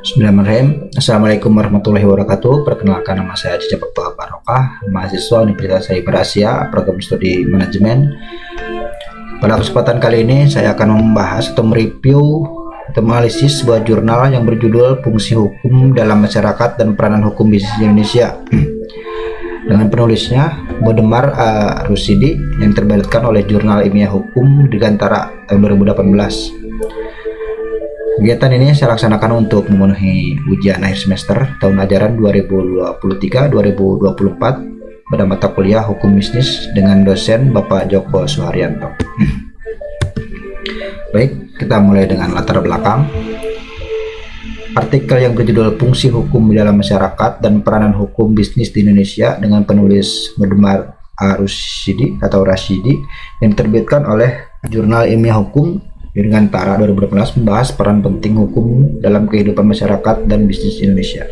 Bismillahirrahmanirrahim. Assalamualaikum warahmatullahi wabarakatuh. Perkenalkan, nama saya Cicep Barokah, mahasiswa Universitas Cyber Asia, program studi manajemen. Pada kesempatan kali ini saya akan membahas atau mereview atau menganalisis sebuah jurnal yang berjudul Fungsi Hukum dalam Masyarakat dan Peranan Hukum Bisnis di Indonesia dengan penulisnya Bodemar Rusidi yang terbitkan oleh Jurnal Ilmiah Hukum Dirgantara tahun 2018. Kegiatan ini saya laksanakan untuk memenuhi ujian akhir semester tahun ajaran 2023-2024 pada mata kuliah Hukum Bisnis dengan dosen Bapak Joko Suharyanto. Baik, kita mulai dengan latar belakang. Artikel yang berjudul Fungsi Hukum di dalam Masyarakat dan Peranan Hukum Bisnis di Indonesia dengan penulis Bodemar Rusidi atau Rasidi yang diterbitkan oleh Jurnal Ilmiah Hukum Dirgantara 2018 membahas peran penting hukum dalam kehidupan masyarakat dan bisnis di Indonesia.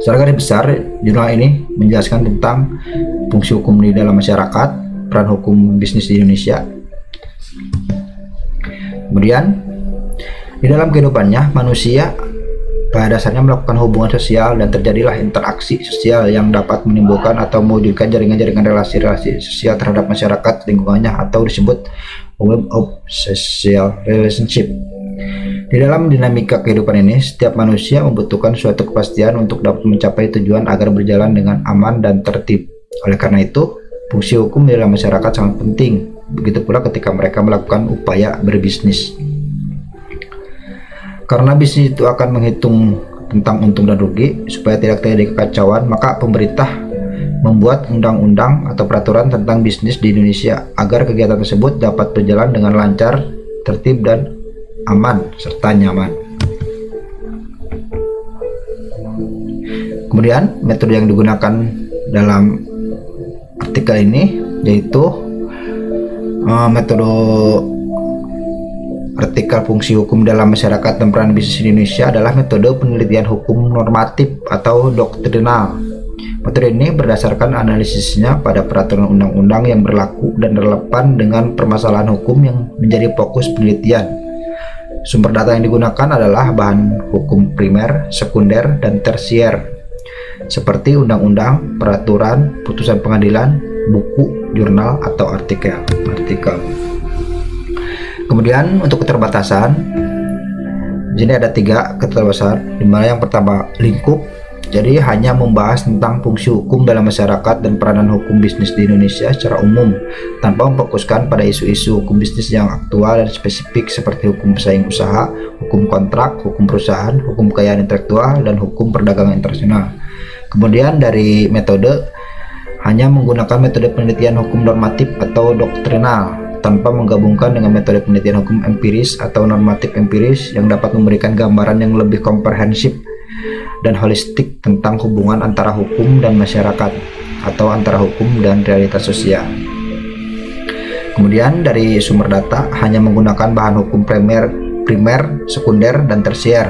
Secara garis besar, jurnal ini menjelaskan tentang fungsi hukum di dalam masyarakat, peran hukum bisnis di Indonesia. Kemudian, di dalam kehidupannya, manusia pada dasarnya melakukan hubungan sosial dan terjadilah interaksi sosial yang dapat menimbulkan atau mewujudkan jaringan-jaringan relasi-relasi sosial terhadap masyarakat lingkungannya atau disebut web of social relationship. Di dalam dinamika kehidupan ini, setiap manusia membutuhkan suatu kepastian untuk dapat mencapai tujuan agar berjalan dengan aman dan tertib. Oleh karena itu, fungsi hukum di dalam masyarakat sangat penting. Begitu pula ketika mereka melakukan upaya berbisnis. Karena bisnis itu akan menghitung tentang untung dan rugi, supaya tidak terjadi kekacauan, maka pemerintah membuat undang-undang atau peraturan tentang bisnis di Indonesia agar kegiatan tersebut dapat berjalan dengan lancar, tertib, dan aman serta nyaman. Kemudian metode yang digunakan dalam artikel ini yaitu metode artikel Fungsi Hukum dalam Masyarakat dan Peran Bisnis di Indonesia adalah metode penelitian hukum normatif atau doktrinal. Metode ini berdasarkan analisisnya pada peraturan undang-undang yang berlaku dan relevan dengan permasalahan hukum yang menjadi fokus penelitian. Sumber data yang digunakan adalah bahan hukum primer, sekunder, dan tersier, seperti undang-undang, peraturan, putusan pengadilan, buku, jurnal, atau artikel. Kemudian untuk keterbatasan, di sini ada 3 keterbatasan, di mana yang pertama lingkup, jadi hanya membahas tentang fungsi hukum dalam masyarakat dan peranan hukum bisnis di Indonesia secara umum, tanpa memfokuskan pada isu-isu hukum bisnis yang aktual dan spesifik seperti hukum pesaing usaha, hukum kontrak, hukum perusahaan, hukum kekayaan intelektual, dan hukum perdagangan internasional. Kemudian dari metode, hanya menggunakan metode penelitian hukum normatif atau doktrinal, tanpa menggabungkan dengan metode penelitian hukum empiris atau normatif empiris yang dapat memberikan gambaran yang lebih komprehensif dan holistik tentang hubungan antara hukum dan masyarakat atau antara hukum dan realitas sosial. Kemudian dari sumber data hanya menggunakan bahan hukum primer, sekunder, dan tersier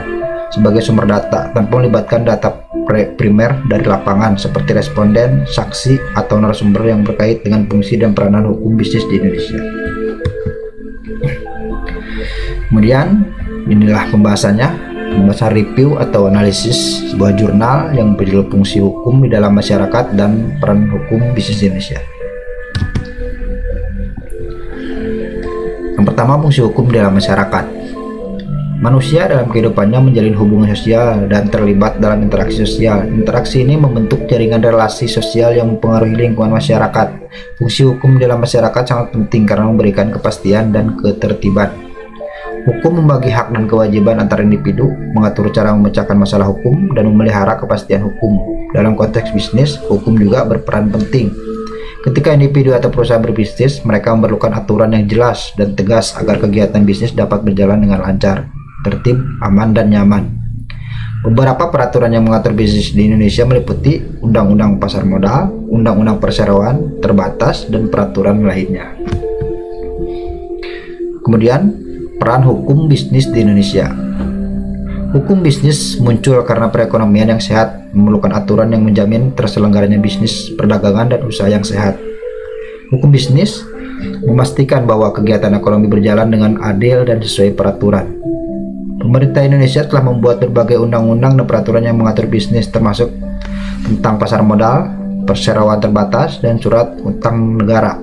sebagai sumber data tanpa melibatkan data primer dari lapangan seperti responden, saksi, atau narasumber yang berkait dengan fungsi dan peranan hukum bisnis di Indonesia. Kemudian inilah pembahasannya, pembahasan review atau analisis sebuah jurnal yang berjudul Fungsi Hukum di dalam Masyarakat dan Peran Hukum Bisnis di Indonesia. Yang pertama, fungsi hukum di dalam masyarakat. Manusia dalam kehidupannya menjalin hubungan sosial dan terlibat dalam interaksi sosial. Interaksi ini membentuk jaringan relasi sosial yang mempengaruhi lingkungan masyarakat. Fungsi hukum dalam masyarakat sangat penting karena memberikan kepastian dan ketertiban. Hukum membagi hak dan kewajiban antar individu, mengatur cara memecahkan masalah hukum, dan memelihara kepastian hukum. Dalam konteks bisnis, hukum juga berperan penting. Ketika individu atau perusahaan berbisnis, mereka memerlukan aturan yang jelas dan tegas agar kegiatan bisnis dapat berjalan dengan lancar, tertib, aman, dan nyaman. Beberapa peraturan yang mengatur bisnis di Indonesia meliputi Undang-Undang Pasar Modal, Undang-Undang Perseroan Terbatas, dan peraturan lainnya. Kemudian, peran hukum bisnis di Indonesia. Hukum bisnis muncul karena perekonomian yang sehat memerlukan aturan yang menjamin terselenggaranya bisnis, perdagangan, dan usaha yang sehat. Hukum bisnis memastikan bahwa kegiatan ekonomi berjalan dengan adil dan sesuai peraturan. Pemerintah Indonesia telah membuat berbagai undang-undang dan peraturan yang mengatur bisnis, termasuk tentang pasar modal, perseroan terbatas, dan surat utang negara.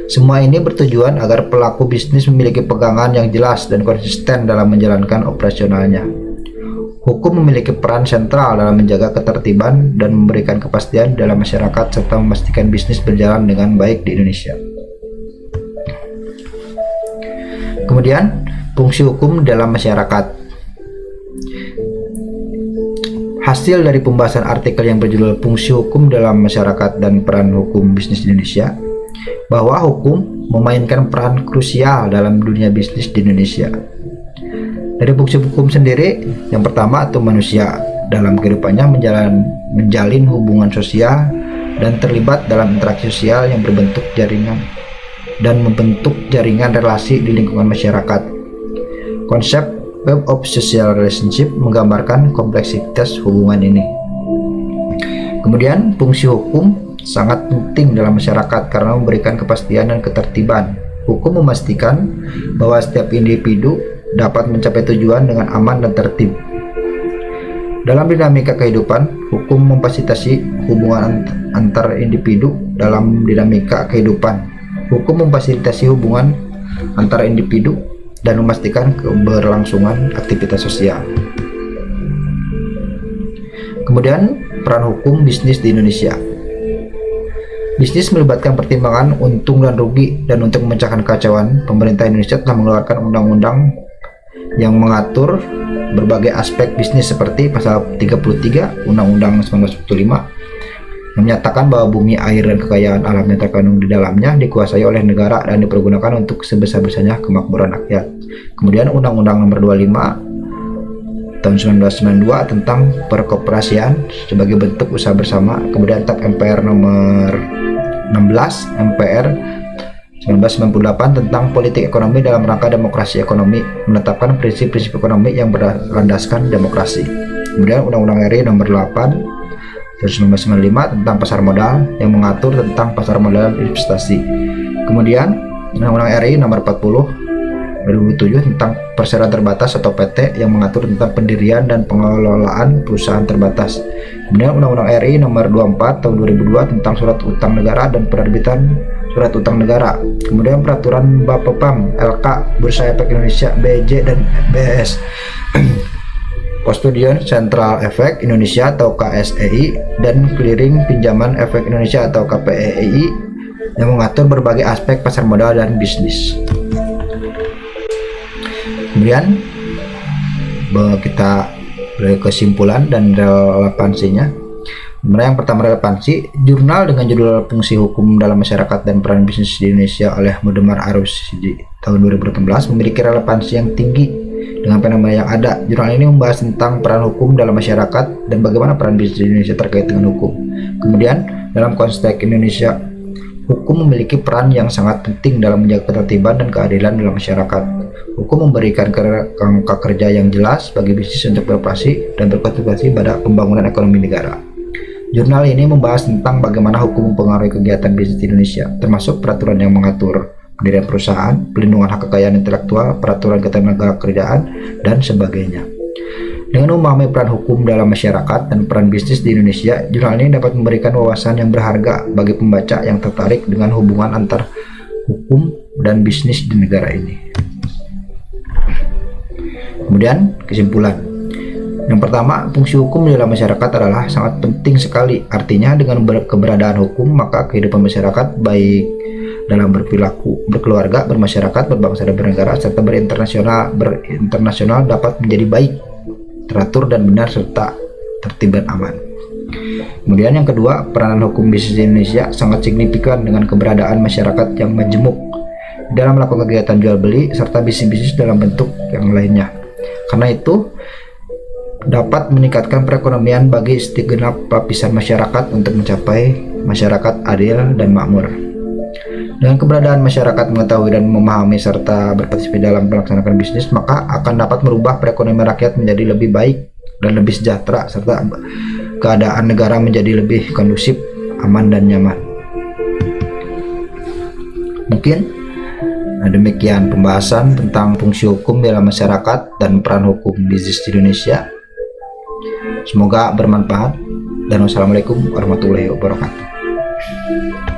Semua ini bertujuan agar pelaku bisnis memiliki pegangan yang jelas dan konsisten dalam menjalankan operasionalnya. Hukum memiliki peran sentral dalam menjaga ketertiban dan memberikan kepastian dalam masyarakat serta memastikan bisnis berjalan dengan baik di Indonesia. Kemudian, fungsi hukum dalam masyarakat. Hasil dari pembahasan artikel yang berjudul Fungsi Hukum dalam Masyarakat dan Peran Hukum Bisnis di Indonesia, bahwa hukum memainkan peran krusial dalam dunia bisnis di Indonesia. Dari fungsi hukum sendiri, yang pertama itu manusia dalam kehidupannya menjalin hubungan sosial dan terlibat dalam interaksi sosial yang berbentuk jaringan dan membentuk jaringan relasi di lingkungan masyarakat. Konsep Web of Social Relationship menggambarkan kompleksitas hubungan ini. Kemudian, fungsi hukum sangat penting dalam masyarakat karena memberikan kepastian dan ketertiban. Hukum memastikan bahwa setiap individu dapat mencapai tujuan dengan aman dan tertib. Dalam dinamika kehidupan, hukum memfasilitasi hubungan antar individu dalam dinamika kehidupan. Hukum memfasilitasi hubungan antar individu dan memastikan keberlangsungan aktivitas sosial. Kemudian, peran hukum bisnis di Indonesia. Bisnis melibatkan pertimbangan untung dan rugi, dan untuk memecahkan kekacauan, pemerintah Indonesia telah mengeluarkan undang-undang yang mengatur berbagai aspek bisnis seperti pasal 33 Undang-Undang 1945 yang menyatakan bahwa bumi, air, dan kekayaan alam yang terkandung di dalamnya dikuasai oleh negara dan dipergunakan untuk sebesar-besarnya kemakmuran rakyat. Kemudian Undang-Undang Nomor 25 tahun 1992 tentang perkoperasian sebagai bentuk usaha bersama. Kemudian TAP MPR Nomor 16 MPR 1998 tentang politik ekonomi dalam rangka demokrasi ekonomi, menetapkan prinsip-prinsip ekonomi yang berlandaskan demokrasi. Kemudian Undang-Undang RI Nomor 8 1995 tentang pasar modal yang mengatur tentang pasar modal investasi. Kemudian Undang-Undang RI Nomor 40 2007 tentang perseroan terbatas atau PT yang mengatur tentang pendirian dan pengelolaan perusahaan terbatas. Kemudian Undang-Undang RI Nomor 24 tahun 2002 tentang surat utang negara dan penerbitan surat utang negara. Kemudian Peraturan Bapepam, LK, Bursa Efek Indonesia, BEJ, dan BES. Custodian Central Efek Indonesia atau KSEI dan Clearing Pinjaman Efek Indonesia atau KPEI yang mengatur berbagai aspek pasar modal dan bisnis. Kemudian kita beri kesimpulan dan relevansinya. Yang pertama, relevansi. Jurnal dengan judul Fungsi Hukum dalam Masyarakat dan Peran Bisnis di Indonesia oleh Mudemar Arusidi tahun 2018 memiliki relevansi yang tinggi dengan fenomena yang ada. Jurnal ini membahas tentang peran hukum dalam masyarakat dan bagaimana peran bisnis di Indonesia terkait dengan hukum. Kemudian, dalam konteks Indonesia, hukum memiliki peran yang sangat penting dalam menjaga ketertiban dan keadilan dalam masyarakat. Hukum memberikan kerangka kerja yang jelas bagi bisnis untuk beroperasi dan berkontribusi pada pembangunan ekonomi negara. Jurnal ini membahas tentang bagaimana hukum mempengaruhi kegiatan bisnis di Indonesia, termasuk peraturan yang mengatur pendirian perusahaan, pelindungan hak kekayaan intelektual, peraturan ketenagakerjaan, dan sebagainya. Dengan memahami peran hukum dalam masyarakat dan peran bisnis di Indonesia, jurnal ini dapat memberikan wawasan yang berharga bagi pembaca yang tertarik dengan hubungan antar hukum dan bisnis di negara ini. Kemudian, kesimpulan. Yang pertama, fungsi hukum dalam masyarakat adalah sangat penting sekali. Artinya, dengan keberadaan hukum, maka kehidupan masyarakat baik dalam berperilaku, berkeluarga, bermasyarakat, berbangsa dan bernegara, serta berinternasional dapat menjadi baik, teratur dan benar, serta tertib dan aman. Kemudian yang kedua, peranan hukum bisnis di Indonesia sangat signifikan dengan keberadaan masyarakat yang majemuk dalam melakukan kegiatan jual beli serta bisnis-bisnis dalam bentuk yang lainnya. Karena itu, dapat meningkatkan perekonomian bagi segenap lapisan masyarakat untuk mencapai masyarakat adil dan makmur. Dengan keberadaan masyarakat mengetahui dan memahami serta berpartisipasi dalam melaksanakan bisnis, maka akan dapat merubah perekonomian rakyat menjadi lebih baik dan lebih sejahtera, serta keadaan negara menjadi lebih kondusif, aman, dan nyaman. Mungkin Nah, demikian pembahasan tentang fungsi hukum dalam masyarakat dan peran hukum bisnis di Indonesia. Semoga bermanfaat dan wassalamualaikum warahmatullahi wabarakatuh.